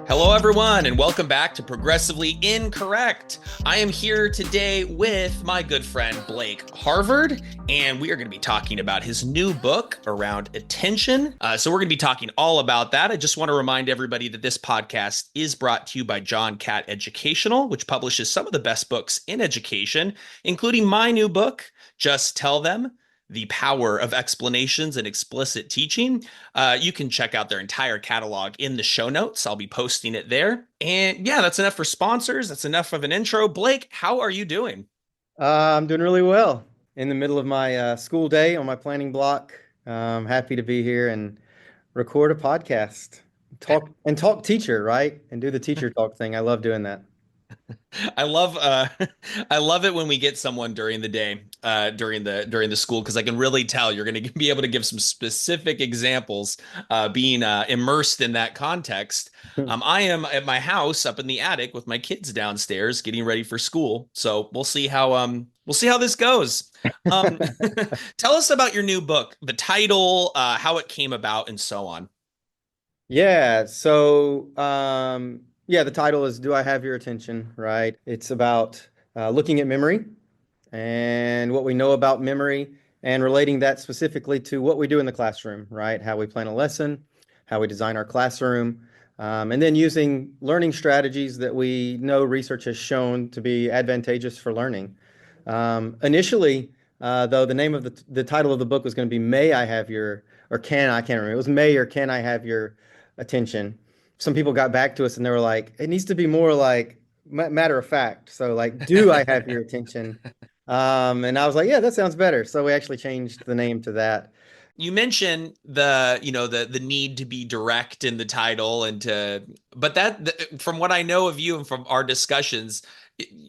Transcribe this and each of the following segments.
Hello, everyone, and welcome back to Progressively Incorrect. I am here today with my good friend Blake Harvard, and we are going to be talking about his new book around attention. So, we're going to be talking all about that. I just want to remind everybody that this podcast is brought to you by John Catt Educational, which publishes some of the best books in education, including my new book, Just Tell Them: The Power of Explanations and Explicit Teaching. You can check out their entire catalog in the show notes. I'll be posting it there. And yeah, that's enough for sponsors. That's enough of an intro. Blake, how are you doing? I'm doing really well. In the middle of my school day on my planning block. Happy to be here and record a podcast. Talk teacher, right? And do the teacher talk thing. I love doing that. I love I love it when we get someone during the day, during the school, because I can really tell you're going to be able to give some specific examples, being immersed in that context. I am at my house up in the attic with my kids downstairs getting ready for school, so we'll see how this goes. Um, Tell us about your new book, the title, how it came about, and so on. Yeah, the title is Do I Have Your Attention, right? It's about looking at memory and what we know about memory and relating that specifically to what we do in the classroom, right? How we plan a lesson, how we design our classroom, and then using learning strategies that we know research has shown to be advantageous for learning. Initially, though, the name of the title of the book was going to be May I Have Your, or Can I can't remember. It was May or Can I Have Your Attention. Some people got back to us and they were like, it needs to be more like matter of fact. So like, do I have your attention? And I was like, yeah, that sounds better. So we actually changed the name to that. You mentioned the need to be direct in the title and to but from what I know of you and from our discussions,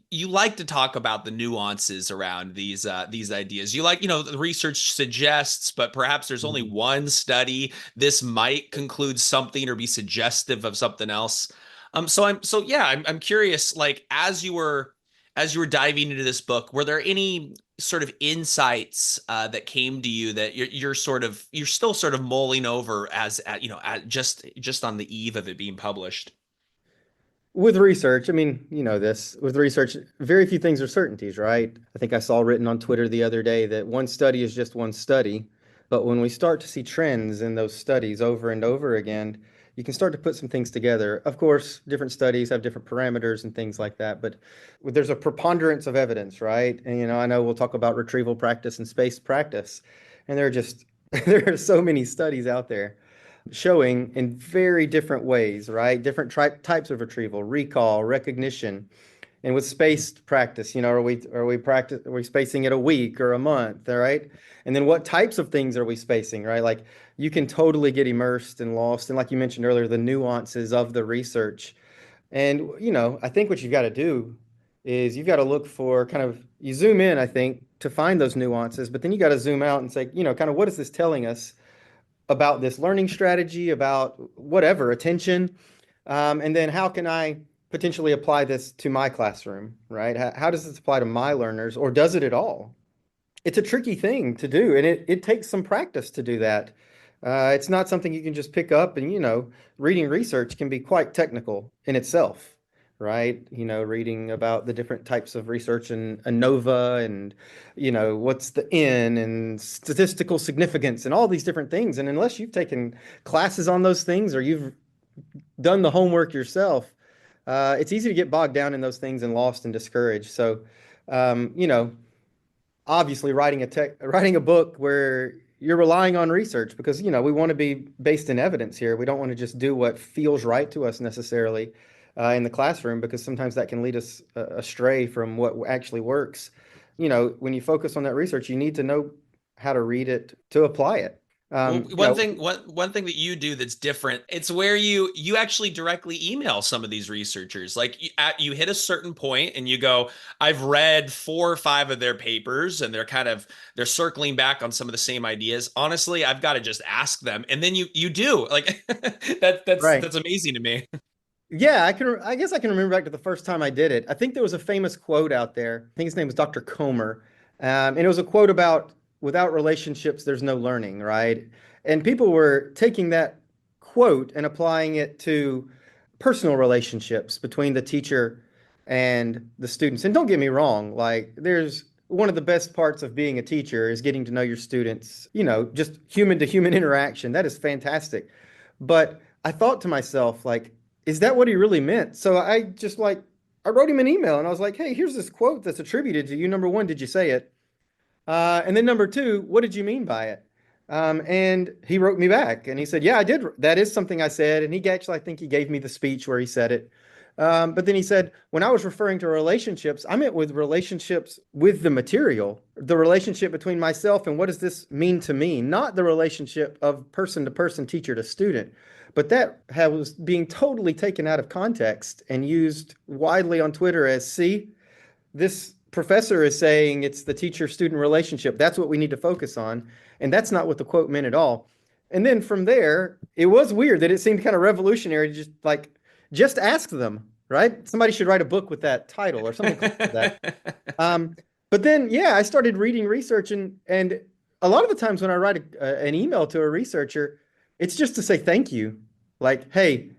you like to talk about the nuances around these ideas. You like, the research suggests, but perhaps there's only Mhm. one study. This might conclude something or be suggestive of something else. I'm curious, like as you were diving into this book, were there any sort of insights that came to you that you're still sort of mulling over as at, just on the eve of it being published? With research, I mean, with research, very few things are certainties, right? I think I saw written on Twitter the other day that one study is just one study. But when we start to see trends in those studies over and over again, you can start to put some things together. Of course, different studies have different parameters and things like that, but there's a preponderance of evidence, right? And, I know we'll talk about retrieval practice and spaced practice, and there are so many studies out there showing in very different ways, right? Different types of retrieval, recall, recognition, and with spaced practice, are we spacing it a week or a month, all right? And then what types of things are we spacing, right? Like you can totally get immersed and lost, and like you mentioned earlier, the nuances of the research. And I think what you've got to do is you've got to look for you zoom in, I think, to find those nuances, but then you got to zoom out and say, kind of what is this telling us about this learning strategy, about whatever, attention, and then how can I potentially apply this to my classroom, right? How does this apply to my learners, or does it at all? It's a tricky thing to do, and it takes some practice to do that. It's not something you can just pick up, and reading research can be quite technical in itself, right? Reading about the different types of research and ANOVA and what's the N and statistical significance and all these different things. And unless you've taken classes on those things or you've done the homework yourself, it's easy to get bogged down in those things and lost and discouraged. So, um, you know, obviously writing a book where you're relying on research because we want to be based in evidence here. We don't want to just do what feels right to us necessarily in the classroom because sometimes that can lead us astray from what actually works. When you focus on that research, you need to know how to read it to apply it. Well, Um, you one know, thing one thing that you do that's different, it's where you actually directly email some of these researchers. Like you hit a certain point and you go, I've read 4 or 5 of their papers and they're circling back on some of the same ideas. Honestly, I've got to just ask them. And then you do. Like right. that's amazing to me. Yeah, I guess I can remember back to the first time I did it. I think there was a famous quote out there. I think his name was Dr. Comer. And it was a quote about without relationships, there's no learning, right? And people were taking that quote and applying it to personal relationships between the teacher and the students. And don't get me wrong, like there's one of the best parts of being a teacher is getting to know your students, just human to human interaction. That is fantastic. But I thought to myself, like, is that what he really meant? So I wrote him an email and I was like, hey, here's this quote that's attributed to you. Number one, did you say it? And then number two, what did you mean by it? And he wrote me back and he said, yeah, I did. That is something I said. And he actually, I think he gave me the speech where he said it. But then he said, when I was referring to relationships, I meant with relationships with the material, the relationship between myself and what does this mean to me, not the relationship of person to person, teacher to student. But that was being totally taken out of context and used widely on Twitter as, see, this professor is saying it's the teacher-student relationship. That's what we need to focus on. And that's not what the quote meant at all. And then from there, it was weird that it seemed kind of revolutionary to just ask them, right? Somebody should write a book with that title or something like that. But then, yeah, I started reading research and a lot of the times when I write an email to a researcher, it's just to say thank you. Like, hey,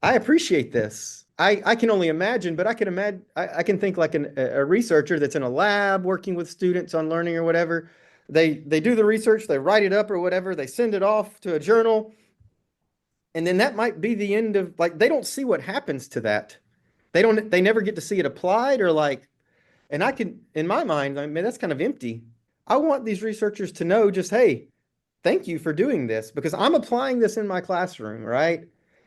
I appreciate this. I can only imagine, but I can think like a researcher that's in a lab working with students on learning or whatever. They do the research, they write it up or whatever, they send it off to a journal. And then that might be the end of, like, they don't see what happens to that. They never get to see it applied or like, and in my mind, I mean, that's kind of empty. I want these researchers to know just, hey, thank you for doing this because I'm applying this in my classroom, right?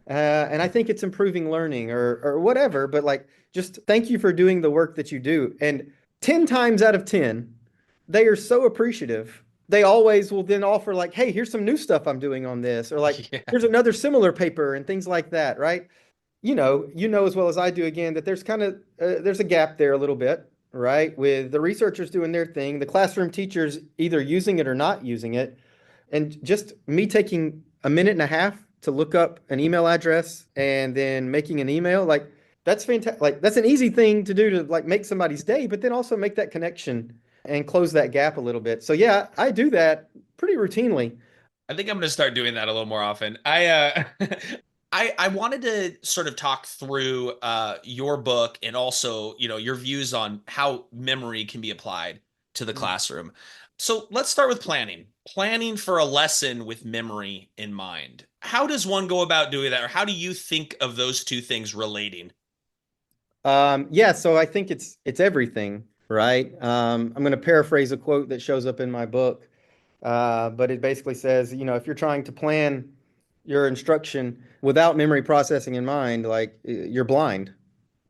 And I think it's improving learning or whatever, but like, just thank you for doing the work that you do. And 10 times out of 10, they are so appreciative. They always will then offer like, hey, here's some new stuff I'm doing on this, or like, yeah, here's another similar paper and things like that, right? You know as well as I do again, that there's kind of, there's a gap there a little bit, right? With the researchers doing their thing, the classroom teachers either using it or not using it. And just me taking a minute and a half to look up an email address and then making an email, like that's fantastic. Like that's an easy thing to do to like make somebody's day, but then also make that connection and close that gap a little bit. So yeah, I do that pretty routinely. I think I'm going to start doing that a little more often. I wanted to sort of talk through your book and also, your views on how memory can be applied to the classroom. So let's start with planning. Planning for a lesson with memory in mind. How does one go about doing that? Or how do you think of those two things relating? Yeah, so I think it's everything, right? I'm going to paraphrase a quote that shows up in my book, but it basically says, if you're trying to plan your instruction without memory processing in mind, like you're blind.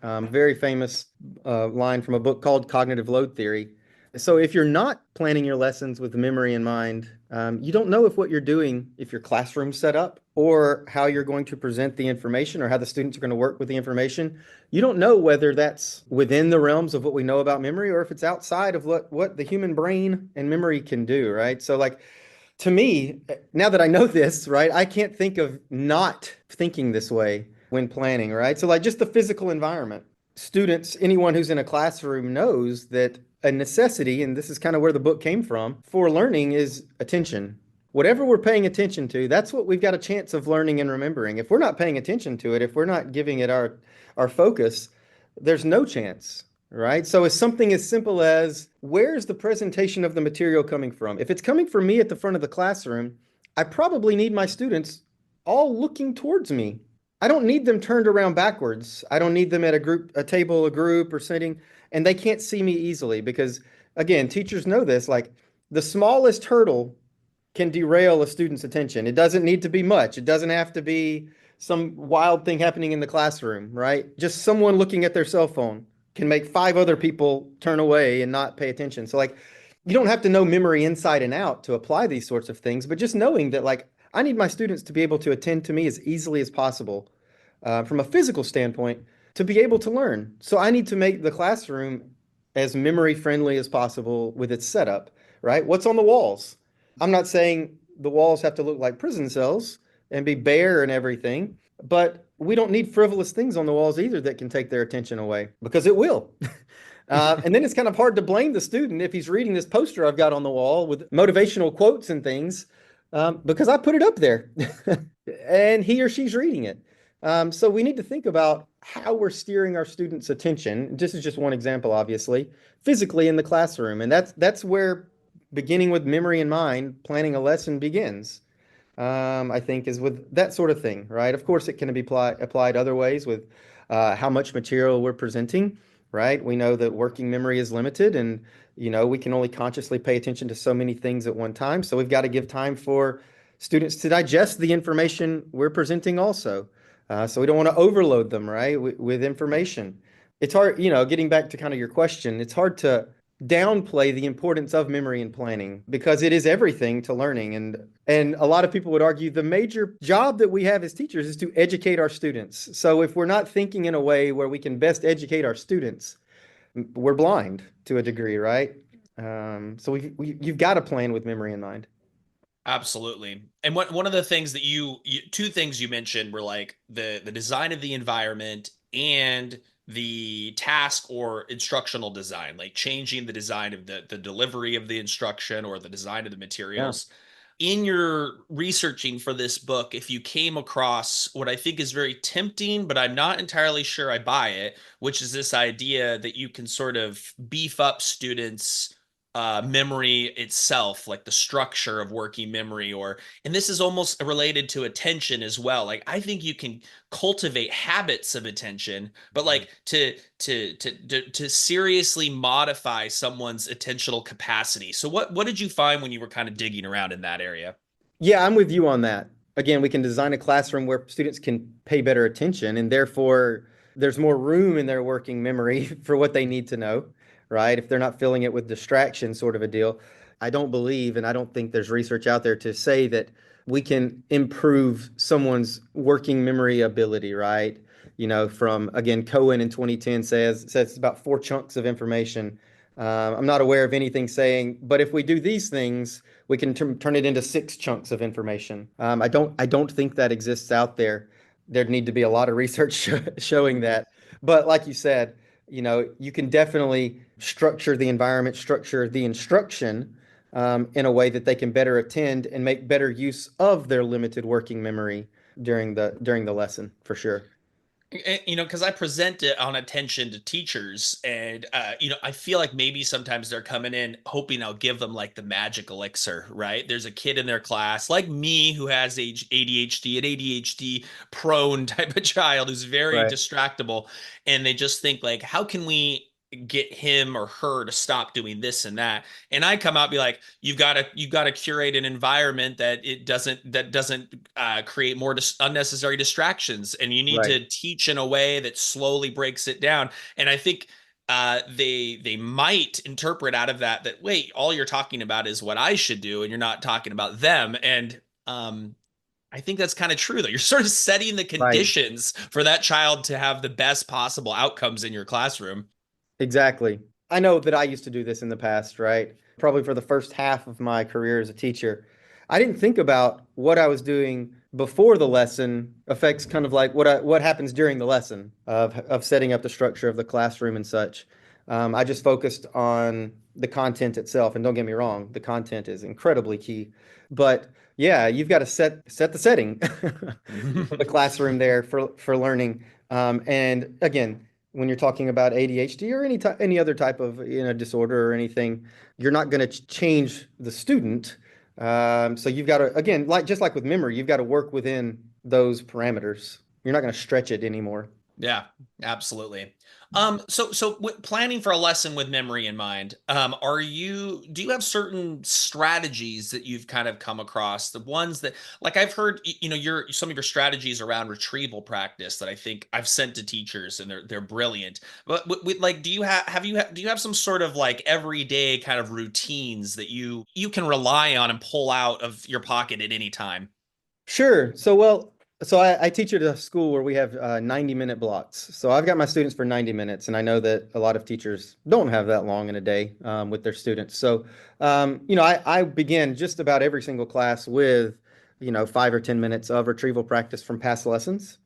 Very famous line from a book called Cognitive Load Theory. So if you're not planning your lessons with memory in mind, you don't know if what you're doing, if your classroom's set up, or how you're going to present the information, or how the students are going to work with the information. You don't know whether that's within the realms of what we know about memory, or if it's outside of what the human brain and memory can do, right? So like, to me, now that I know this, right, I can't think of not thinking this way when planning, right? So like just the physical environment. Students, anyone who's in a classroom knows that a necessity, and this is kind of where the book came from, for learning is attention. Whatever we're paying attention to, that's what we've got a chance of learning and remembering. If we're not paying attention to it, if we're not giving it our focus, there's no chance, right? So it's something as simple as, where's the presentation of the material coming from? If it's coming from me at the front of the classroom, I probably need my students all looking towards me. I don't need them turned around backwards. I don't need them at a table, a group, or sitting, and they can't see me easily because, again, teachers know this, like the smallest hurdle can derail a student's attention. It doesn't need to be much. It doesn't have to be some wild thing happening in the classroom, right? Just someone looking at their cell phone can make 5 other people turn away and not pay attention. So like, you don't have to know memory inside and out to apply these sorts of things, but just knowing that like, I need my students to be able to attend to me as easily as possible from a physical standpoint to be able to learn. So I need to make the classroom as memory friendly as possible with its setup, right? What's on the walls? I'm not saying the walls have to look like prison cells and be bare and everything, but we don't need frivolous things on the walls either that can take their attention away, because it will. And then it's kind of hard to blame the student if he's reading this poster I've got on the wall with motivational quotes and things, because I put it up there and he or she's reading it. So we need to think about how we're steering our students' attention. This is just one example, obviously, physically in the classroom. And that's where beginning with memory in mind, planning a lesson begins. I think is with that sort of thing, right? Of course, it can be applied other ways with how much material we're presenting, right? We know that working memory is limited and, we can only consciously pay attention to so many things at one time. So we've got to give time for students to digest the information we're presenting also. So we don't want to overload them, right, with information. It's hard, getting back to kind of your question, it's hard to downplay the importance of memory and planning because it is everything to learning. And a lot of people would argue the major job that we have as teachers is to educate our students. So if we're not thinking in a way where we can best educate our students, we're blind to a degree, right? So you've got to plan with memory in mind. Absolutely. And one of the things that two things you mentioned were like the design of the environment and the task or instructional design, like changing the design of the delivery of the instruction or the design of the Yeah. materials. In your researching for this book, if you came across what I think is very tempting, but I'm not entirely sure I buy it, which is this idea that you can sort of beef up students' memory itself, like the structure of working memory, and this is almost related to attention as well. Like I think you can cultivate habits of attention, but like to seriously modify someone's attentional capacity. So what did you find when you were kind of digging around in that area? Yeah, I'm with you on that. Again, we can design a classroom where students can pay better attention, and therefore there's more room in their working memory for what they need to know, right? If they're not filling it with distraction, sort of a deal. I don't believe, and I don't think there's research out there to say that we can improve someone's working memory ability, right? From again, Cohen in 2010 says it's about four chunks of information. I'm not aware of anything saying, but if we do these things, we can turn it into six chunks of information. I don't think that exists out there. There'd need to be a lot of research showing that. But like you said, you can definitely structure the environment, structure the instruction in a way that they can better attend and make better use of their limited working memory during the lesson, for sure. Because I present it on attention to teachers, and I feel like maybe sometimes they're coming in hoping I'll give them like the magic elixir, right? There's a kid in their class like me who has ADHD, an ADHD prone type of child who's very Right. distractible, and they just think like, how can we get him or her to stop doing this and that? And I come out and be like, you've got to curate an environment that doesn't create more unnecessary distractions, and you need Right. to teach in a way that slowly breaks it down. And I think they might interpret out of that wait, all you're talking about is what I should do, and you're not talking about them. And I think that's kind of true, though. You're sort of setting the Right. conditions for that child to have the best possible outcomes in your classroom. Exactly. I know that I used to do this in the past, right? Probably for the first half of my career as a teacher. I didn't think about what I was doing before the lesson affects kind of like what happens during the lesson of setting up the structure of the classroom and such. I just focused on the content itself, and don't get me wrong, the content is incredibly key. But yeah, you've got to set the setting for the classroom there for learning. And again, when you're talking about ADHD or any other type of disorder or anything, you're not going to change the student. So you've got to again, just like with memory, you've got to work within those parameters. You're not going to stretch it anymore. Yeah, absolutely. Planning for a lesson with memory in mind, do you have certain strategies that you've kind of come across? The ones that, like I've heard, some of your strategies around retrieval practice that I think I've sent to teachers, and they're brilliant. But like, do you have some sort of like everyday kind of routines that you can rely on and pull out of your pocket at any time? Sure. So I teach at a school where we have 90-minute blocks. So I've got my students for 90 minutes, and I know that a lot of teachers don't have that long in a day with their students. So, I begin just about every single class with, 5 or 10 minutes of retrieval practice from past lessons.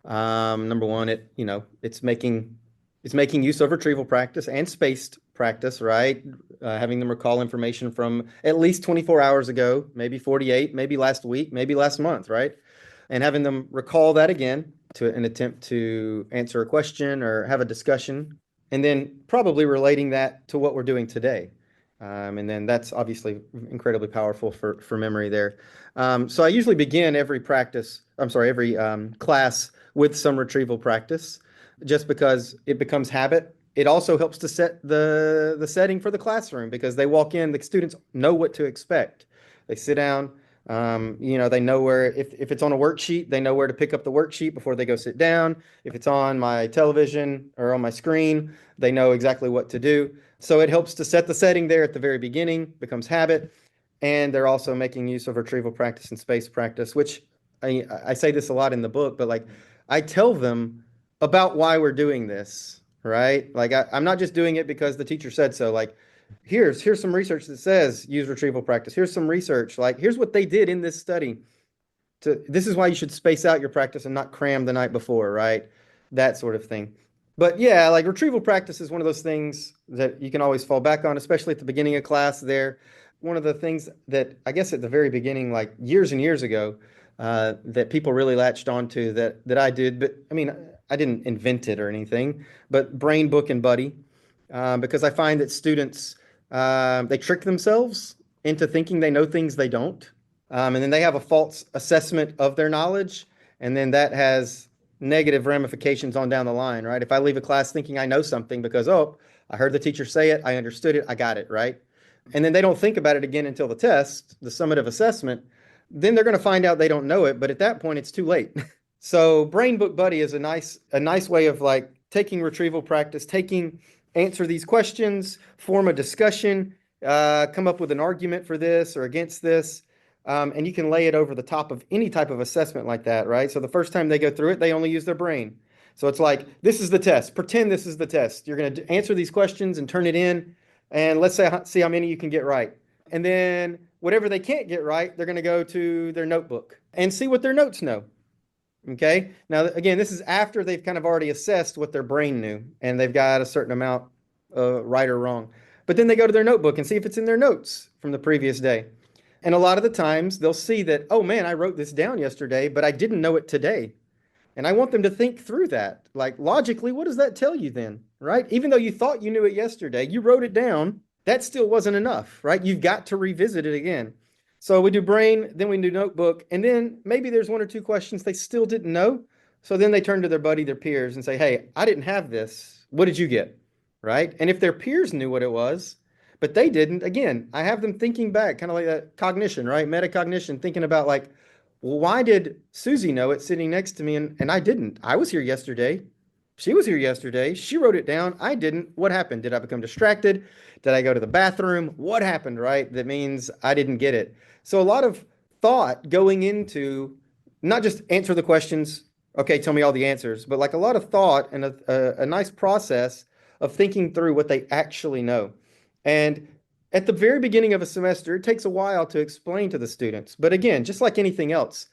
Number one, it's making use of retrieval practice and spaced practice, right? Having them recall information from at least 24 hours ago, maybe 48, maybe last week, maybe last month, right? And having them recall that again to an attempt to answer a question or have a discussion, and then probably relating that to what we're doing today. And then that's obviously incredibly powerful for memory there. So I usually begin every every class with some retrieval practice, just because it becomes habit. It also helps to set the setting for the classroom because they walk in, the students know what to expect. They sit down, they know where, if it's on a worksheet, they know where to pick up the worksheet before they go sit down. If it's on my television or on my screen, they know exactly what to do. So it helps to set the setting there at the very beginning, becomes habit. And they're also making use of retrieval practice and space practice, which I say this a lot in the book, but like I tell them about why we're doing this, right? Like I'm not just doing it because the teacher said so. Like here's some research that says use retrieval practice. Here's some research. Like here's what they did in this study. This is why you should space out your practice and not cram the night before, right? That sort of thing. But yeah, like retrieval practice is one of those things that you can always fall back on, especially at the beginning of class there. One of the things that I guess at the very beginning, like years and years ago, that people really latched onto that I did, but I mean, I didn't invent it or anything, but brain, book, and buddy, because I find that students they trick themselves into thinking they know things they don't, and then they have a false assessment of their knowledge, and then that has negative ramifications on down the line, right? If I leave a class thinking I know something because, oh, I heard the teacher say it, I understood it, I got it, right? And then they don't think about it again until the test, the summative assessment, then they're going to find out they don't know it, but at that point it's too late. So Brain Book Buddy is a nice way of like taking retrieval practice, answer these questions, form a discussion, come up with an argument for this or against this. And you can lay it over the top of any type of assessment like that, right? So the first time they go through it, they only use their brain. So it's like, this is the test. Pretend this is the test. You're going to answer these questions and turn it in. And let's see how many you can get right. And then whatever they can't get right, they're going to go to their notebook and see what their notes know. Okay. Now, again, this is after they've kind of already assessed what their brain knew and they've got a certain amount right or wrong. But then they go to their notebook and see if it's in their notes from the previous day. And a lot of the times they'll see that, oh man, I wrote this down yesterday, but I didn't know it today. And I want them to think through that. Like logically, what does that tell you then, right? Even though you thought you knew it yesterday, you wrote it down. That still wasn't enough, right? You've got to revisit it again. So we do brain, then we do notebook, and then maybe there's one or two questions they still didn't know. So then they turn to their buddy, their peers, and say, hey, I didn't have this. What did you get? Right? And if their peers knew what it was, but they didn't, again, I have them thinking back, kind of like that cognition, right? Metacognition, thinking about like, well, why did Susie know it sitting next to me and I didn't? I was here yesterday. She was here yesterday. She wrote it down. I didn't. What happened? Did I become distracted? Did I go to the bathroom? What happened, right? That means I didn't get it. So a lot of thought going into not just answer the questions, okay, tell me all the answers, but like a lot of thought and a nice process of thinking through what they actually know. And at the very beginning of a semester, it takes a while to explain to the students. But again, just like anything else,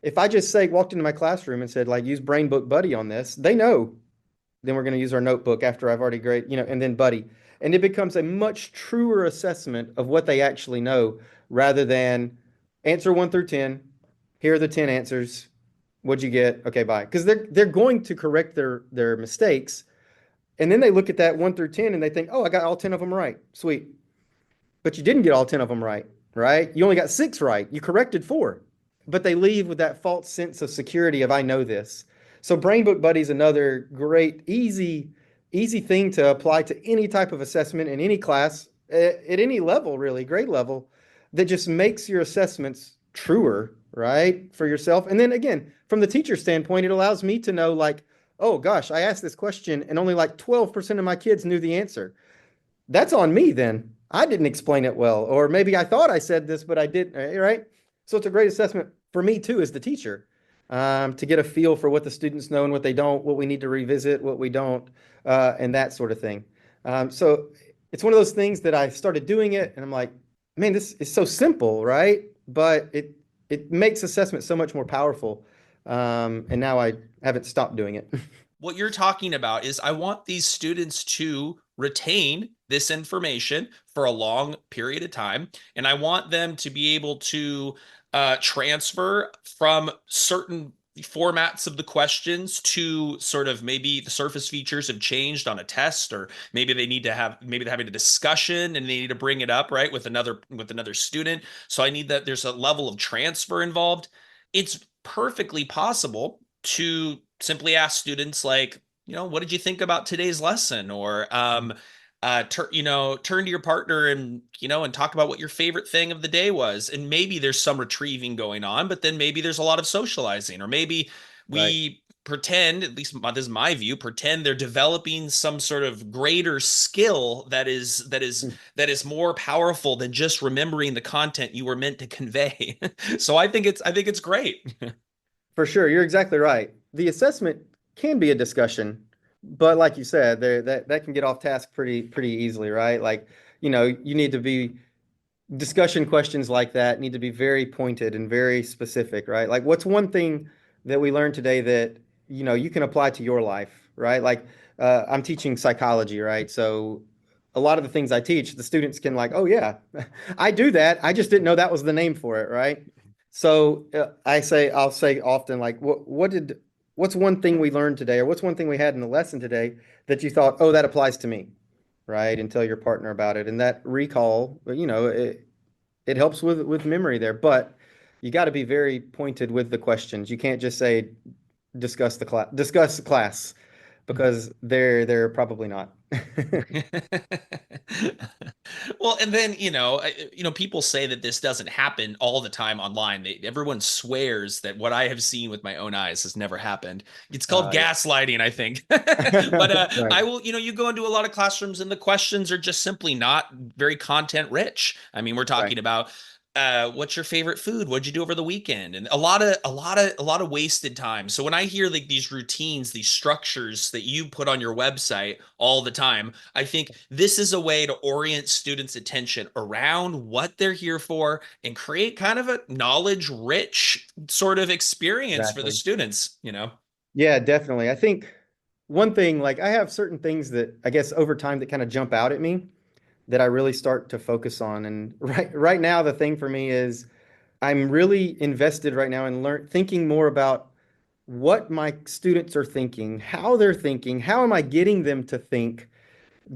if I just walked into my classroom and said, like, use Brain Book Buddy on this, they know. Then we're going to use our notebook after I've already graded, and then Buddy. And it becomes a much truer assessment of what they actually know rather than answer 1 through 10. Here are the 10 answers. What'd you get? Okay, bye. Because they're going to correct their mistakes. And then they look at that 1 through 10 and they think, oh, I got all 10 of them right. Sweet. But you didn't get all 10 of them right, right? You only got 6 right. You corrected 4. But they leave with that false sense of security of I know this. So Brain Book Buddy is another great, easy thing to apply to any type of assessment in any class, at any level, really, grade level, that just makes your assessments truer, right, for yourself. And then again, from the teacher standpoint, it allows me to know like, oh gosh, I asked this question and only like 12% of my kids knew the answer. That's on me then. I didn't explain it well, or maybe I thought I said this, but I didn't, right? So it's a great assessment for me too as the teacher, to get a feel for what the students know and what they don't, what we need to revisit, what we don't, and that sort of thing. So it's one of those things that I started doing it and I'm like, man, this is so simple, right? But it makes assessment so much more powerful. And now I haven't stopped doing it. What you're talking about is I want these students to retain this information for a long period of time. And I want them to be able to transfer from certain the formats of the questions to sort of maybe the surface features have changed on a test, or maybe they need to have maybe they're having a discussion and they need to bring it up right with another student. So I need that there's a level of transfer involved. It's perfectly possible to simply ask students like, what did you think about today's lesson? Or turn to your partner and talk about what your favorite thing of the day was. And maybe there's some retrieving going on, but then maybe there's a lot of socializing, or maybe Right. we pretend, at least this is my view, pretend they're developing some sort of greater skill that is more powerful than just remembering the content you were meant to convey. So I think it's great. For sure, you're exactly right. The assessment can be a discussion, but like you said, that can get off task pretty easily, right? Like, you need to be discussion questions like that need to be very pointed and very specific, right? Like, what's one thing that we learned today that you can apply to your life, right? Like, I'm teaching psychology, right? So a lot of the things I teach, the students can like, oh yeah, I do that. I just didn't know that was the name for it, right? So I'll say often like, what's one thing we learned today, or what's one thing we had in the lesson today that you thought, oh, that applies to me, right? And tell your partner about it. And that recall, it helps with memory there, but you got to be very pointed with the questions. You can't just say discuss the class, because they're probably not. Well, and then, people say that this doesn't happen all the time online. Everyone swears that what I have seen with my own eyes has never happened. It's called Yeah. gaslighting, I think. But Right, I will, you go into a lot of classrooms and the questions are just simply not very content rich. I mean, we're right. talking about what's your favorite food? What'd you do over the weekend? And a lot of wasted time. So when I hear like these routines, these structures that you put on your website all the time, I think this is a way to orient students' attention around what they're here for and create kind of a knowledge rich sort of experience for the Exactly. students. Yeah, definitely. I think one thing, like I have certain things that I guess over time that kind of jump out at me that I really start to focus on. And right now, the thing for me is I'm really invested right now in thinking more about what my students are thinking, how they're thinking, how am I getting them to think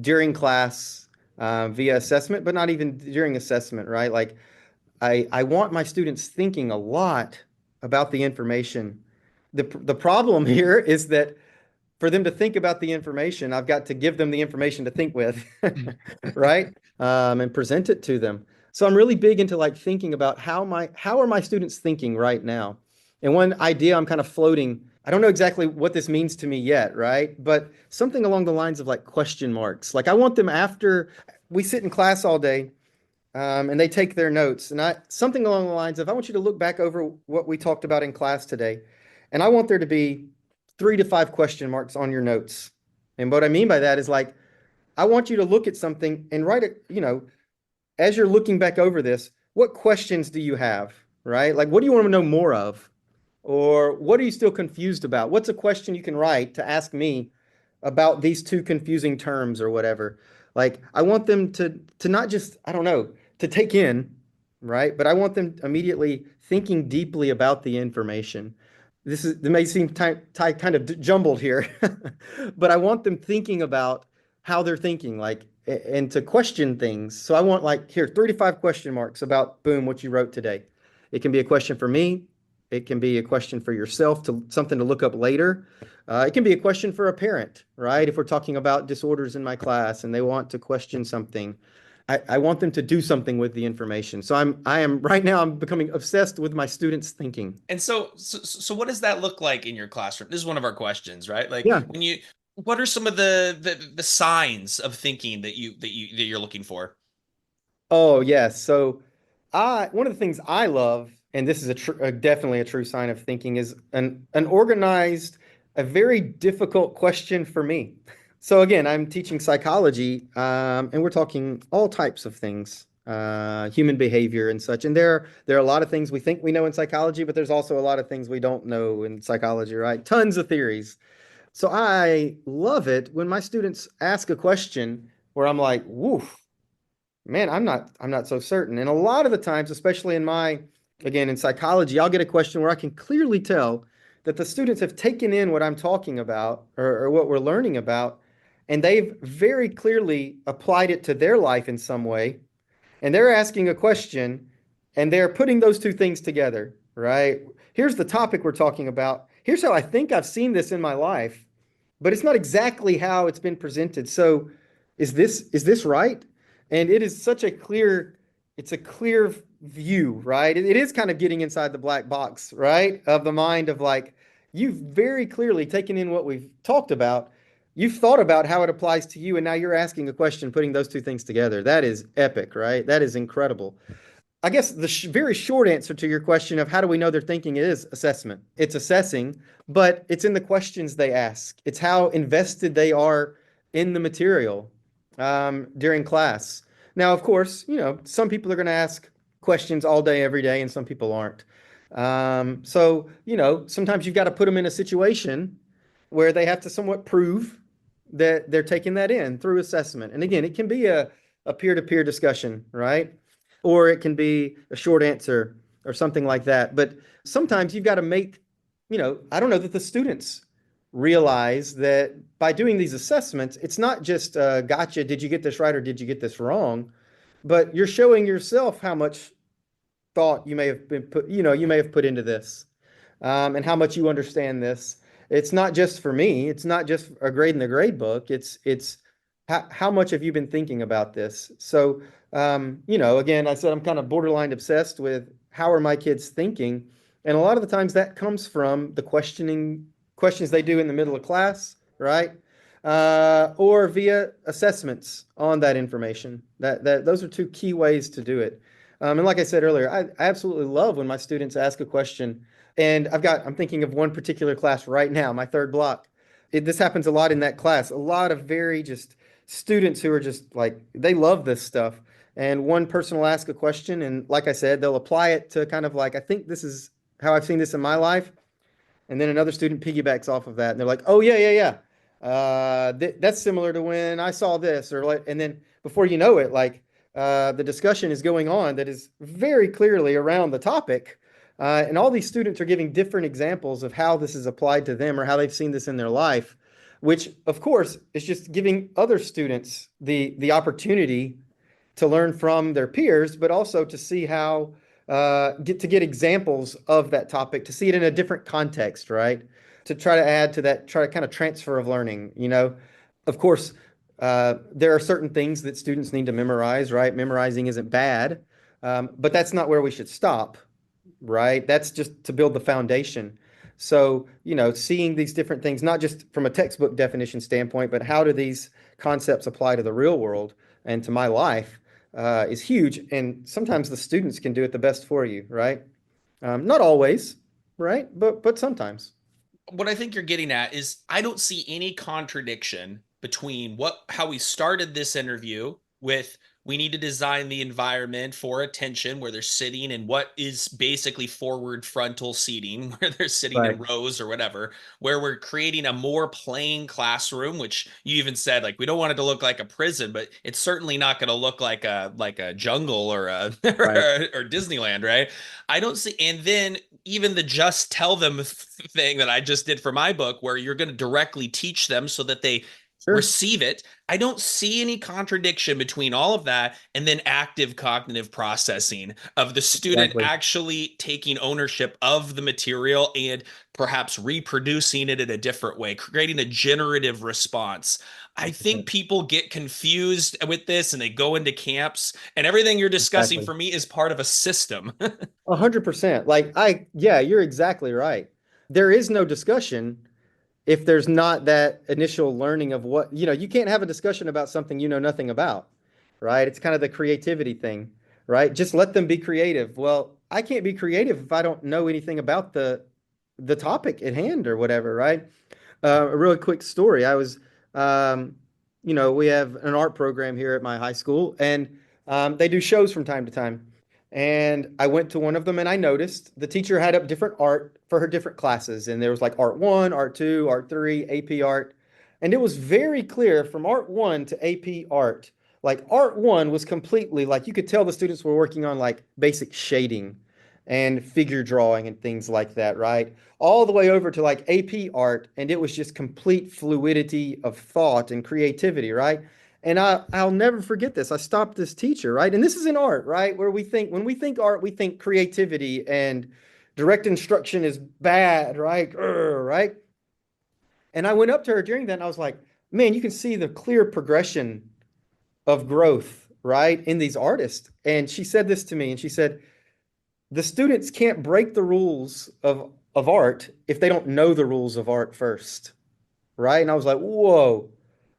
during class, via assessment, but not even during assessment, right? Like I want my students thinking a lot about the information. The problem here is that for them to think about the information, I've got to give them the information to think with, right? And present it to them. So I'm really big into like thinking about how are my students thinking right now? And one idea I'm kind of floating, I don't know exactly what this means to me yet, right? But something along the lines of like question marks. Like I want them after we sit in class all day, and they take their notes, and I something along the lines of I want you to look back over what we talked about in class today, and I want there to be 3 to 5 question marks on your notes. And what I mean by that is like I want you to look at something and write it, as you're looking back over this, what questions do you have, right? Like what do you want to know more of? Or what are you still confused about? What's a question you can write to ask me about these two confusing terms or whatever? Like I want them to not just, I don't know, to take in, right? But I want them immediately thinking deeply about the information. It may seem kind of jumbled here, but I want them thinking about how they're thinking, like, and to question things. So I want like here 35 question marks about boom, what you wrote today. It can be a question for me. It can be a question for yourself, to something to look up later. It can be a question for a parent, right? If we're talking about disorders in my class and they want to question something, I want them to do something with the information. So I am right now, I'm becoming obsessed with my students thinking. And so what does that look like in your classroom? This is one of our questions, right? Like Yeah. what are some of the signs of thinking that you're looking for? Oh, yes. So I one of the things I love, and this is definitely a true sign of thinking, is an organized, a very difficult question for me. So again, I'm teaching psychology, and we're talking all types of things, human behavior and such. And there are a lot of things we think we know in psychology, but there's also a lot of things we don't know in psychology, right? Tons of theories. So I love it when my students ask a question where I'm like, woof, man, I'm not so certain. And a lot of the times, especially in psychology, I'll get a question where I can clearly tell that the students have taken in what I'm talking about or what we're learning about, and they've very clearly applied it to their life in some way, and they're asking a question and they're putting those two things together, right? Here's the topic we're talking about. Here's how I think I've seen this in my life, but it's not exactly how it's been presented. So is this right? And it is such a clear, it's a clear view, right? It is kind of getting inside the black box, right? Of the mind of like, you've very clearly taken in what we've talked about. You've thought about how it applies to you, and now you're asking a question, putting those two things together. That is epic, right? That is incredible. I guess the very short answer to your question of how do we know they're thinking is assessment. It's assessing, but it's in the questions they ask. It's how invested they are in the material during class. Now, of course, some people are going to ask questions all day, every day, and some people aren't. So, sometimes you've got to put them in a situation where they have to somewhat prove that they're taking that in through assessment. And again, it can be a peer-to-peer discussion, right? Or it can be a short answer or something like that. But sometimes you've got to make, I don't know that the students realize that by doing these assessments, it's not just gotcha, did you get this right or did you get this wrong? But you're showing yourself how much thought you may have put into this, and how much you understand this. It's not just for me. It's not just a grade in the grade book. It's how much have you been thinking about this? So, again, I said I'm kind of borderline obsessed with how are my kids thinking, and a lot of the times that comes from the questions they do in the middle of class, right? Or via assessments on that information. That those are two key ways to do it. And like I said earlier, I absolutely love when my students ask a question. And I'm thinking of one particular class right now, my third block. This happens a lot in that class. A lot of very just students who are just like, they love this stuff. And one person will ask a question, and like I said, they'll apply it to kind of like, I think this is how I've seen this in my life. And then another student piggybacks off of that, and they're like, "Oh yeah, yeah, yeah, that's similar to when I saw this," or like, and then before you know it, like the discussion is going on that is very clearly around the topic, and all these students are giving different examples of how this is applied to them or how they've seen this in their life, which of course is just giving other students the opportunity to learn from their peers, but also to see how get examples of that topic, to see it in a different context, right? To try to add to that, try to kind of transfer of learning, Of course, there are certain things that students need to memorize, right? Memorizing isn't bad, but that's not where we should stop, right? That's just to build the foundation. So, seeing these different things, not just from a textbook definition standpoint, but how do these concepts apply to the real world and to my life, is huge. And sometimes the students can do it the best for you, right? Not always, right? But sometimes. What I think you're getting at is I don't see any contradiction between how we started this interview with we need to design the environment for attention where they're sitting in what is basically forward frontal seating, where they're sitting in Right. rows or whatever, where we're creating a more plain classroom, which you even said like we don't want it to look like a prison, but it's certainly not going to look like a jungle or a Right. or Disneyland, right? I don't see, and then even the just tell them thing that I just did for my book, where you're going to directly teach them so that they Sure. receive it. I don't see any contradiction between all of that and then active cognitive processing of the student Exactly. actually taking ownership of the material and perhaps reproducing it in a different way, creating a generative response. I think 100%. people get confused with this and they go into camps, and everything you're discussing Exactly. for me is part of a system. 100%. Yeah, you're exactly right. There is no discussion if there's not that initial learning of you can't have a discussion about something you know nothing about, right? It's kind of the creativity thing, right? Just let them be creative. Well, I can't be creative if I don't know anything about the topic at hand or whatever, right? A really quick story. Um, we have an art program here at my high school, and they do shows from time to time. And I went to one of them, and I noticed the teacher had up different art for her different classes. And there was like art one, art two, art three, AP art. And it was very clear from art one to AP art. Like art one was completely like you could tell the students were working on like basic shading. and figure drawing and things like that, right? All the way over to like AP art, and it was just complete fluidity of thought and creativity, right? And I'll never forget this. I stopped this teacher, right? And this is in art, right? Where we think, when we think art, we think creativity and direct instruction is bad, right? Right? And I went up to her during that and I was like, man, you can see the clear progression of growth, right, in these artists. And she said this to me, and she said, the students can't break the rules of art if they don't know the rules of art first, right? And I was like, whoa,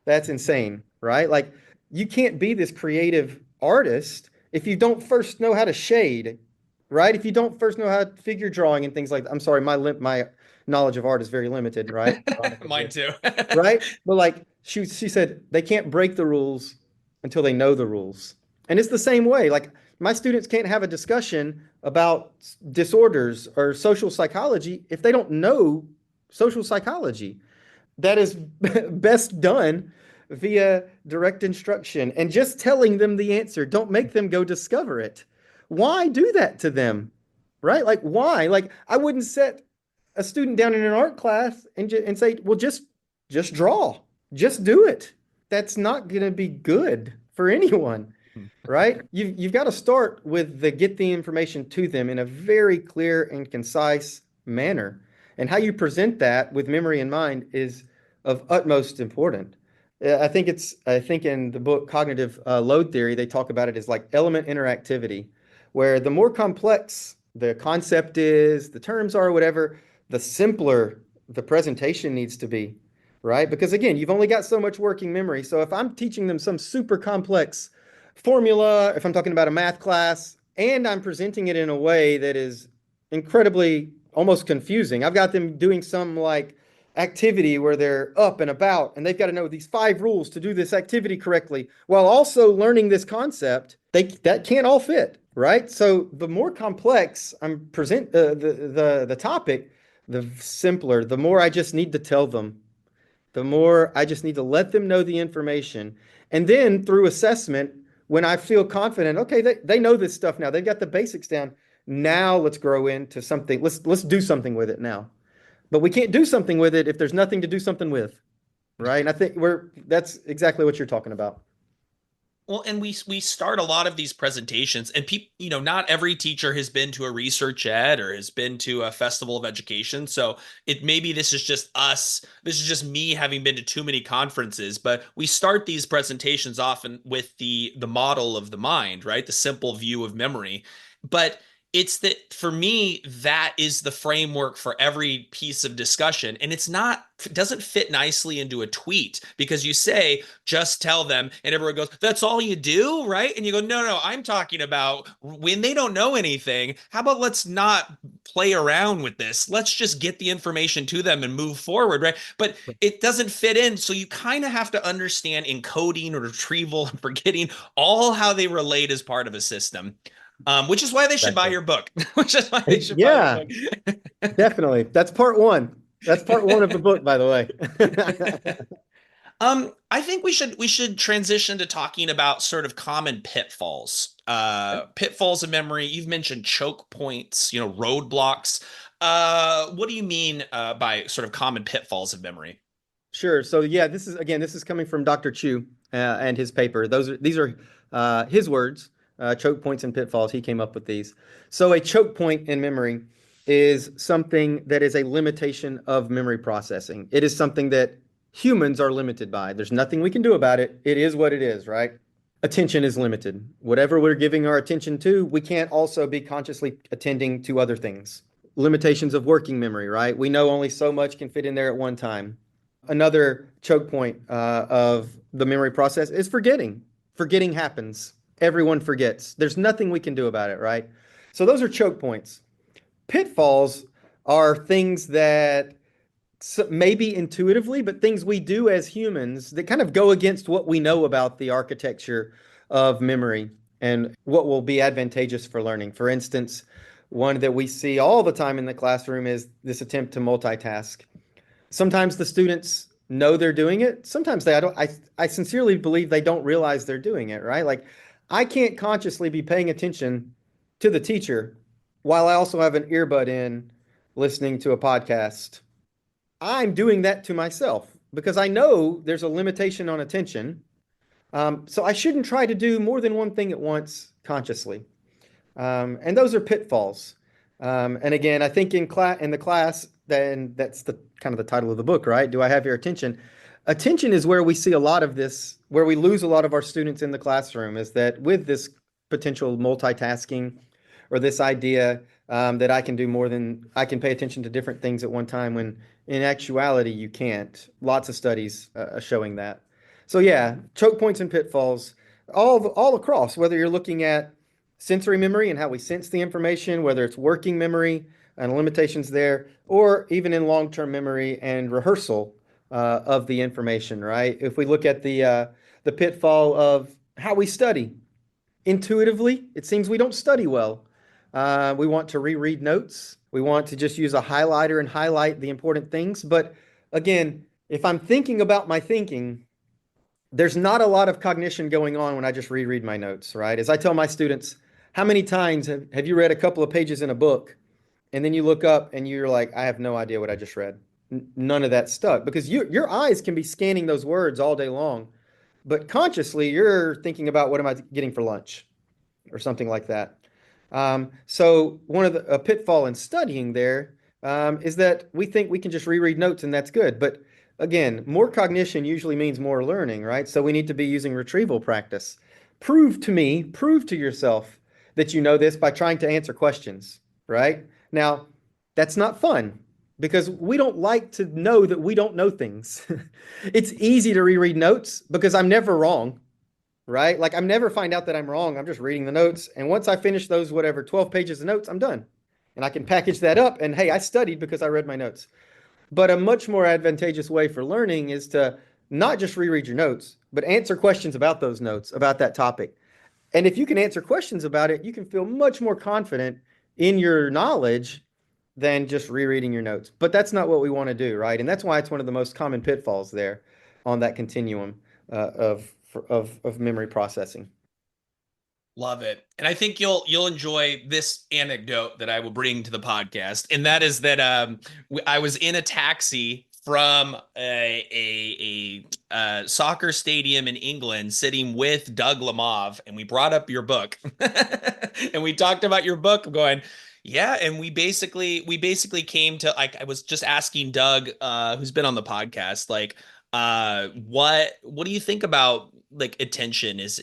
that's insane, right? Like, you can't be this creative artist if you don't first know how to shade, right? If you don't first know how to figure drawing and things like that. I'm sorry, my knowledge of art is very limited, right? Mine too. Right? But like she said, they can't break the rules until they know the rules. And it's the same way. Like, my students can't have a discussion about disorders or social psychology if they don't know social psychology. That is best done via direct instruction and just telling them the answer. Don't make them go discover it. Why do that to them? Right? Like, why? Like, I wouldn't set a student down in an art class and say, well, just draw, just do it. That's not going to be good for anyone, right? You've got to start with the get the information to them in a very clear and concise manner. And how you present that with memory in mind is of utmost important. I think in the book Cognitive Load Theory, they talk about it as like element interactivity, where the more complex the concept is, the terms are, whatever, the simpler the presentation needs to be, right? Because again, you've only got so much working memory. So if I'm teaching them some super complex formula, if I'm talking about a math class, and I'm presenting it in a way that is incredibly almost confusing, I've got them doing some like activity where they're up and about and they've got to know these 5 rules to do this activity correctly while also learning this concept. That can't all fit, right? So the more complex I'm present the topic, the simpler, the more I just need to tell them, the more I just need to let them know the information. And then through assessment, when I feel confident, okay, they know this stuff now. They've got the basics down. Now let's grow into something. Let's do something with it now. But we can't do something with it if there's nothing to do something with, right? And I think that's exactly what you're talking about. Well, and we start a lot of these presentations, and people, not every teacher has been to a research ed or has been to a festival of education. So it maybe this is just us. This is just me having been to too many conferences. But we start these presentations often with the model of the mind, right? The simple view of memory. But it's that for me, that is the framework for every piece of discussion. And it doesn't fit nicely into a tweet because you say, just tell them, and everyone goes, that's all you do, right? And you go, no, I'm talking about when they don't know anything. How about let's not play around with this? Let's just get the information to them and move forward, right? But it doesn't fit in. So you kind of have to understand encoding or retrieval and forgetting all how they relate as part of a system. Which is why they should buy Exactly. your book. Which is why they should buy your Yeah, book. definitely. That's part one. That's part one of the book, by the way. I think we should transition to talking about sort of common pitfalls. Pitfalls of memory. You've mentioned choke points, roadblocks. What do you mean by sort of common pitfalls of memory? Sure. So yeah, this is coming from Dr. Chu and his paper. These are his words, choke points and pitfalls. He came up with these. So a choke point in memory is something that is a limitation of memory processing. It is something that humans are limited by. There's nothing we can do about it. It is what it is, right? Attention is limited. Whatever we're giving our attention to, we can't also be consciously attending to other things. Limitations of working memory, right? We know only so much can fit in there at one time. Another choke point of the memory process is forgetting. Forgetting happens. Everyone forgets. There's nothing we can do about it, right? So those are choke points. Pitfalls are things that maybe intuitively, but things we do as humans that kind of go against what we know about the architecture of memory and what will be advantageous for learning. For instance, one that we see all the time in the classroom is this attempt to multitask. Sometimes the students know they're doing it. Sometimes they I don't I sincerely believe they don't realize they're doing it, right? Like, I can't consciously be paying attention to the teacher while I also have an earbud in listening to a podcast. I'm doing that to myself because I know there's a limitation on attention. So I shouldn't try to do more than one thing at once consciously. And those are pitfalls. And again, I think in the class, then that's the kind of the title of the book, right? Do I have your attention? Attention is where we see a lot of this, where we lose a lot of our students in the classroom, is that with this potential multitasking or this idea that I can do more than I can pay attention to different things at one time, when in actuality you can't. Lots of studies showing that. So yeah, choke points and pitfalls all across, whether you're looking at sensory memory and how we sense the information, whether it's working memory and limitations there, or even in long-term memory and rehearsal of the information, right? If we look at the pitfall of how we study, intuitively, it seems we don't study well. We want to reread notes. We want to just use a highlighter and highlight the important things. But again, if I'm thinking about my thinking, there's not a lot of cognition going on when I just reread my notes, right? As I tell my students, how many times have you read a couple of pages in a book and then you look up and you're like, I have no idea what I just read? None of that stuck because your eyes can be scanning those words all day long, but consciously you're thinking about what am I getting for lunch or something like that. So one of a pitfall in studying there is that we think we can just reread notes and that's good. But again, more cognition usually means more learning, right? So we need to be using retrieval practice. Prove to yourself that you know this by trying to answer questions, right? Now, that's not fun because we don't like to know that we don't know things. It's easy to reread notes because I'm never wrong, right? Like I'm never find out that I'm wrong. I'm just reading the notes. And once I finish those, whatever, 12 pages of notes, I'm done. And I can package that up and hey, I studied because I read my notes. But a much more advantageous way for learning is to not just reread your notes, but answer questions about those notes, about that topic. And if you can answer questions about it, you can feel much more confident in your knowledge than just rereading your notes. But that's not what we want to do, right? And that's why it's one of the most common pitfalls there on that continuum of memory processing. Love it. And I think you'll enjoy this anecdote that I will bring to the podcast. And that is that I was in a taxi from a soccer stadium in England sitting with Doug Lamov, and we brought up your book. And we talked about your book going, yeah, and we basically came to, like, I was just asking Doug, who's been on the podcast, like, what do you think about like attention is,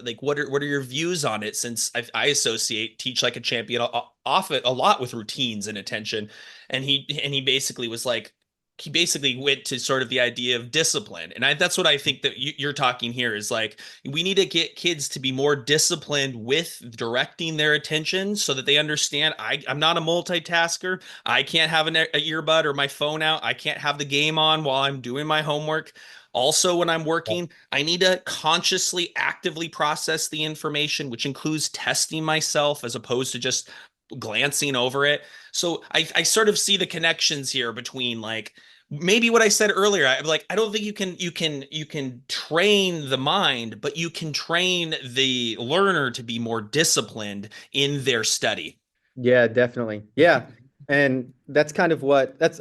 like what are your views on it, since I associate teach like a champion off it a lot with routines and attention. And he basically was like, he basically went to sort of the idea of discipline. And that's what I think that you're talking here is like, we need to get kids to be more disciplined with directing their attention so that they understand I'm not a multitasker. I can't have an earbud or my phone out. I can't have the game on while I'm doing my homework. Also, when I'm working, I need to consciously, actively process the information, which includes testing myself as opposed to just glancing over it. So I sort of see the connections here between like maybe what I said earlier. I'm like, I don't think you can train the mind, but you can train the learner to be more disciplined in their study. Yeah, definitely. Yeah. And that's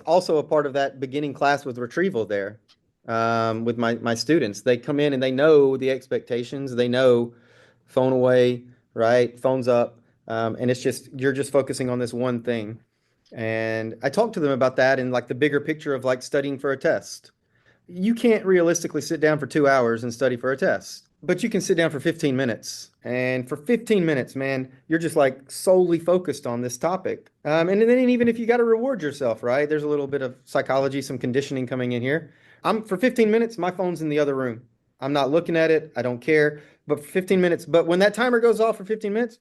also a part of that beginning class with retrieval there. With my students, they come in and they know the expectations. They know phone away, right? Phones up. And you're just focusing on this one thing. And I talk to them about that in like the bigger picture of like studying for a test. You can't realistically sit down for 2 hours and study for a test, but you can sit down for 15 minutes. And for 15 minutes, man, you're just like solely focused on this topic. And then even if you got to reward yourself, right? There's a little bit of psychology, some conditioning coming in here. For 15 minutes, my phone's in the other room. I'm not looking at it. I don't care. But for 15 minutes, but when that timer goes off for 15 minutes,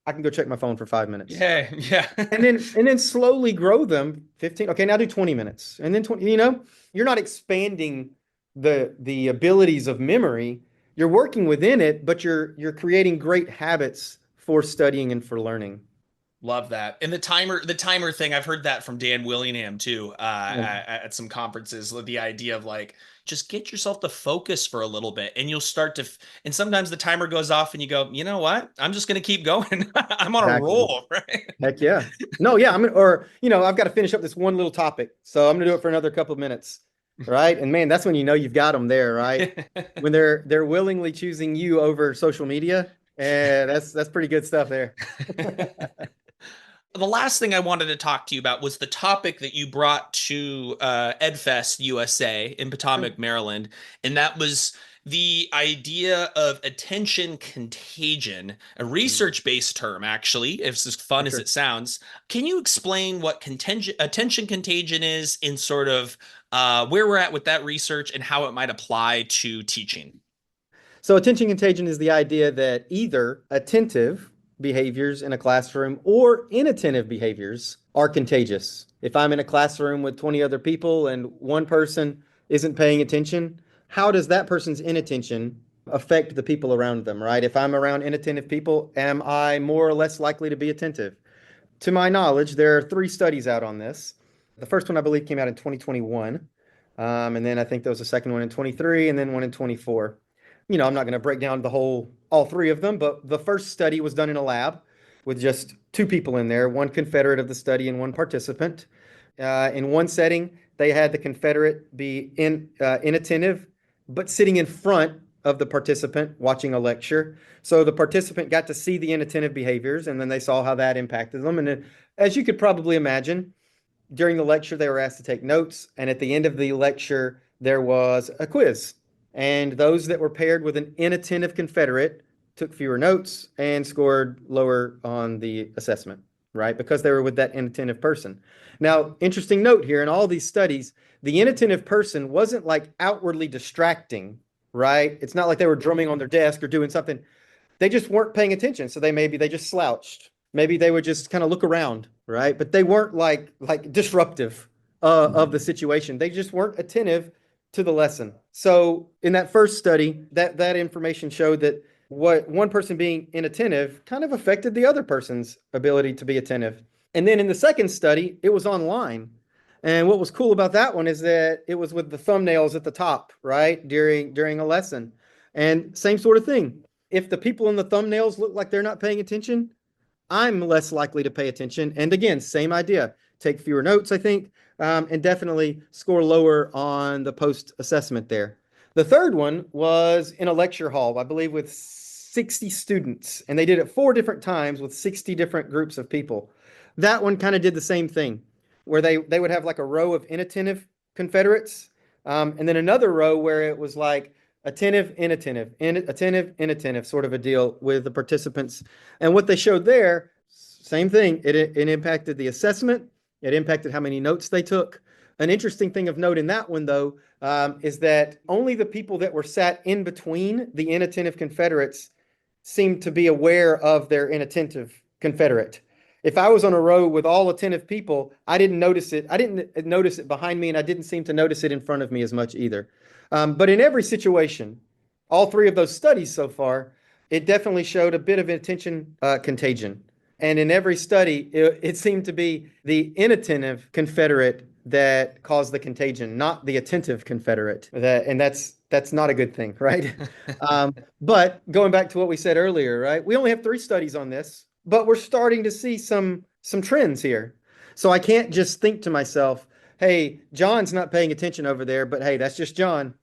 I can go check my phone for 5 minutes. Yeah, yeah. And then slowly grow them 15. Okay, now do 20 minutes. And then 20, you're not expanding the abilities of memory. You're working within it, but you're creating great habits for studying and for learning. Love that. And the timer thing, I've heard that from Dan Willingham too, Yeah. at some conferences, the idea of like, just get yourself to focus for a little bit and you'll start to, and sometimes the timer goes off and you go, you know what? I'm just going to keep going. I'm on a Exactly. roll, right? Heck yeah. No, yeah, or I've got to finish up this one little topic. So I'm gonna do it for another couple of minutes. Right. And man, that's when you know you've got them there, right? When they're willingly choosing you over social media. And that's pretty good stuff there. The last thing I wanted to talk to you about was the topic that you brought to EdFest USA in Potomac, Maryland, and that was the idea of attention contagion, a Mm, research-based term, actually, it's as fun for as it sure. sounds. Can you explain what attention contagion is in sort of where we're at with that research and how it might apply to teaching? So attention contagion is the idea that either attentive behaviors in a classroom or inattentive behaviors are contagious. If I'm in a classroom with 20 other people and one person isn't paying attention, how does that person's inattention affect the people around them, right? If I'm around inattentive people, am I more or less likely to be attentive? To my knowledge, there are three studies out on this. The first one, I believe, came out in 2021. And then I think there was a second one in 23 and then one in 24. I'm not going to break down all three of them, but the first study was done in a lab with just two people in there, one confederate of the study and one participant. In one setting, they had the confederate be inattentive, but sitting in front of the participant watching a lecture. So the participant got to see the inattentive behaviors, and then they saw how that impacted them. And as you could probably imagine, during the lecture, they were asked to take notes, and at the end of the lecture, there was a quiz. And those that were paired with an inattentive confederate took fewer notes and scored lower on the assessment, right? Because they were with that inattentive person. Now, interesting note here in all these studies, the inattentive person wasn't like outwardly distracting, right? It's not like they were drumming on their desk or doing something. They just weren't paying attention. So maybe they just slouched. Maybe they would just kind of look around, right? But they weren't like disruptive of the situation. They just weren't attentive to the lesson. So in that first study, that information showed that what one person being inattentive kind of affected the other person's ability to be attentive. And then in the second study, it was online. And what was cool about that one is that it was with the thumbnails at the top, right? During a lesson. And same sort of thing. If the people in the thumbnails look like they're not paying attention, I'm less likely to pay attention. And again, same idea. Take fewer notes, I think, and definitely score lower on the post assessment there. The third one was in a lecture hall, I believe, with 60 students, and they did it 4 different times with 60 different groups of people. That one kind of did the same thing, where they would have like a row of inattentive Confederates, and then another row where it was like attentive, inattentive, attentive, inattentive, sort of a deal with the participants. And what they showed there, same thing. It impacted the assessment. It impacted how many notes they took. An interesting thing of note in that one, though, is that only the people that were sat in between the inattentive Confederates seemed to be aware of their inattentive Confederate. If I was on a row with all attentive people, I didn't notice it. I didn't notice it behind me, and I didn't seem to notice it in front of me as much either. But in every situation, all three of those studies so far, it definitely showed a bit of attention contagion. And in every study, it seemed to be the inattentive Confederate that caused the contagion, not the attentive Confederate. And that's not a good thing, right? But going back to what we said earlier, right? We only have 3 studies on this, but we're starting to see some trends here. So I can't just think to myself, hey, John's not paying attention over there, but hey, that's just John.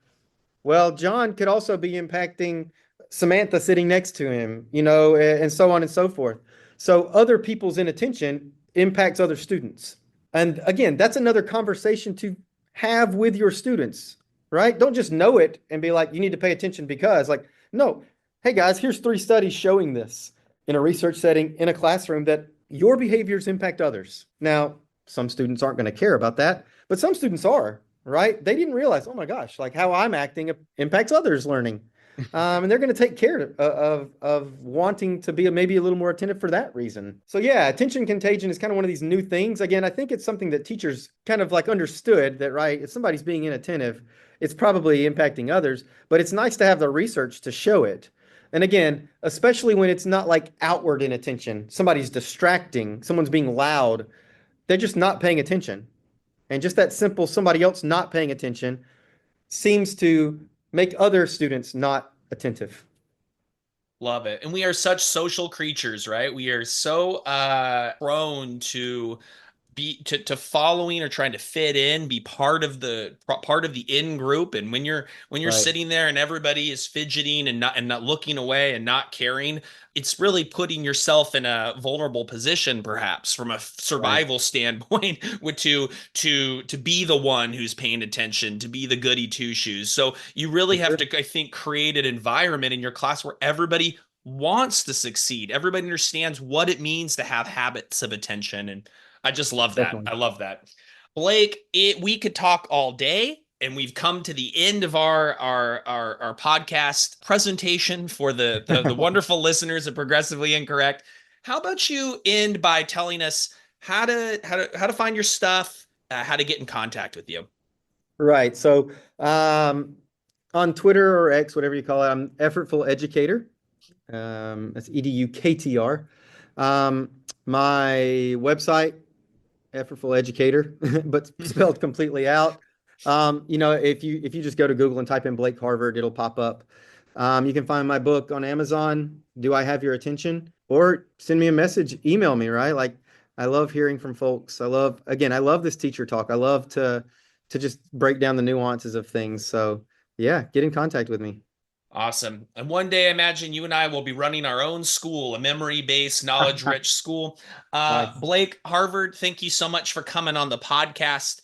Well, John could also be impacting Samantha sitting next to him, and so on and so forth. So other people's inattention impacts other students. And again, that's another conversation to have with your students, right? Don't just know it and be like, you need to pay attention because, like, no, hey guys, here's 3 studies showing this in a research setting in a classroom that your behaviors impact others. Now, some students aren't going to care about that, but some students are, right? They didn't realize, oh my gosh, like how I'm acting impacts others' learning. And they're going to take care of wanting to be maybe a little more attentive for that reason. So yeah, attention contagion is kind of one of these new things. Again, I think it's something that teachers kind of like understood that, right? If somebody's being inattentive, it's probably impacting others, but it's nice to have the research to show it. And again, especially when it's not like outward inattention, somebody's distracting, someone's being loud, they're just not paying attention. And just that simple somebody else not paying attention seems to make other students not attentive. Love it. And we are such social creatures, right? We are so prone to to following or trying to fit in, be part of the in group. And when you're Right. sitting there and everybody is fidgeting and not looking away and not caring, it's really putting yourself in a vulnerable position, perhaps from a Right. survival standpoint, with to be the one who's paying attention, to be the goody two shoes. So you For really have sure. to, I think, create an environment in your class where everybody wants to succeed. Everybody understands what it means to have habits of attention. And I just love that. Definitely. I love that. Blake, we could talk all day, and we've come to the end of our podcast presentation for the wonderful listeners of Progressively Incorrect. How about you end by telling us how to find your stuff, how to get in contact with you? Right. So on Twitter or X, whatever you call it, I'm Effortful Educator. That's EDUKTR. My website, Effortful Educator, but spelled completely out. If you just go to Google and type in Blake Harvard, it'll pop up. You can find my book on Amazon. Do I have your attention? Or send me a message, email me, right? Like I love hearing from folks. I love this teacher talk. I love to just break down the nuances of things. So yeah, get in contact with me. Awesome. And one day, I imagine you and I will be running our own school, a memory-based, knowledge-rich school. Nice. Blake Harvard, thank you so much for coming on the podcast.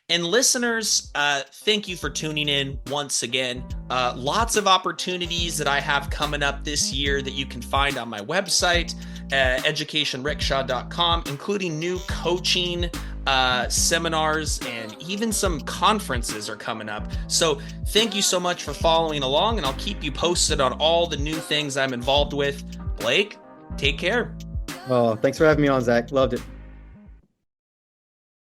And listeners, thank you for tuning in once again. Lots of opportunities that I have coming up this year that you can find on my website, educationrickshaw.com, including new coaching seminars, and even some conferences are coming up. So thank you so much for following along, and I'll keep you posted on all the new things I'm involved with. Blake, take care. Oh, thanks for having me on, Zach. Loved it.